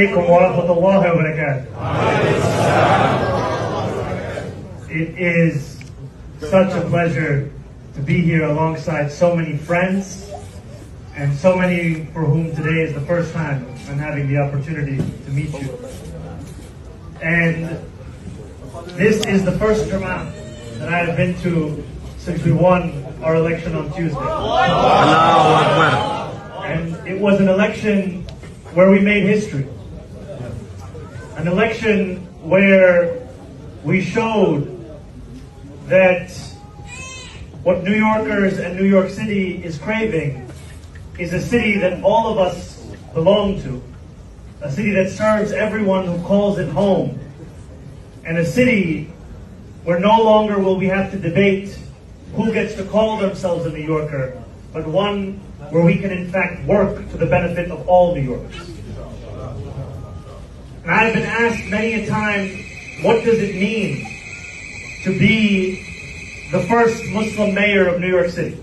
alaikum wa rahmatullahi wa barakatuh. It is such a pleasure to be here alongside so many friends and so many for whom today is the first time I'm having the opportunity to meet you. And this is the first Jama'ah that I have been to since we won our election on Tuesday. Allaho Akbar. And it was an election where we made history. An election where we showed that what New Yorkers and New York City is craving is a city that all of us belong to, a city that serves everyone who calls it home, and a city where no longer will we have to debate who gets to call themselves a New Yorker, but one where we can in fact work to the benefit of all New Yorkers. And I have been asked many a time, what does it mean to be the first Muslim mayor of New York City?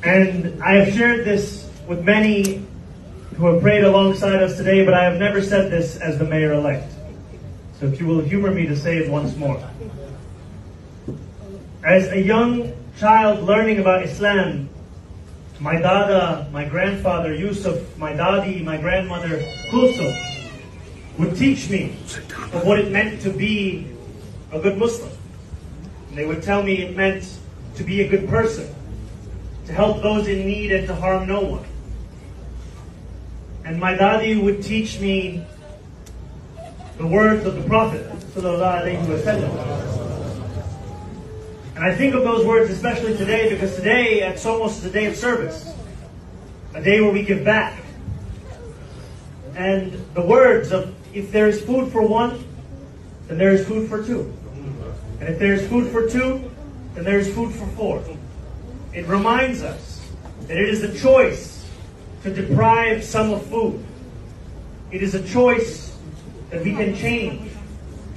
And I have shared this with many who have prayed alongside us today, but I have never said this as the mayor-elect. So if you will humor me to say it once more. As a young child learning about Islam, my dada, my grandfather Yusuf, my dadi, my grandmother Kulsum would teach me of what it meant to be a good Muslim. And they would tell me it meant to be a good person, to help those in need and to harm no one. And my dadi would teach me the words of the Prophet ﷺ. And I think of those words especially today because today it's almost a day of service, a day where we give back. And the words of, if there is food for one, then there is food for two. And if there is food for two, then there is food for four. It reminds us that it is a choice to deprive some of food. It is a choice that we can change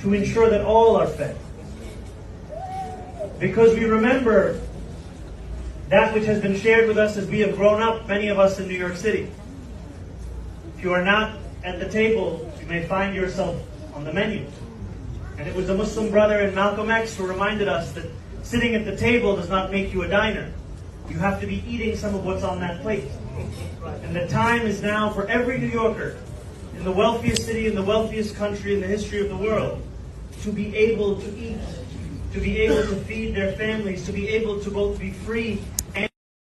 to ensure that all are fed. Because we remember that which has been shared with us as we have grown up, many of us in New York City. If you are not at the table, you may find yourself on the menu. And it was a Muslim brother in Malcolm X who reminded us that sitting at the table does not make you a diner. You have to be eating some of what's on that plate. And the time is now for every New Yorker in the wealthiest city, in the wealthiest country in the history of the world, to be able to eat, to be able to feed their families, to be able to both be free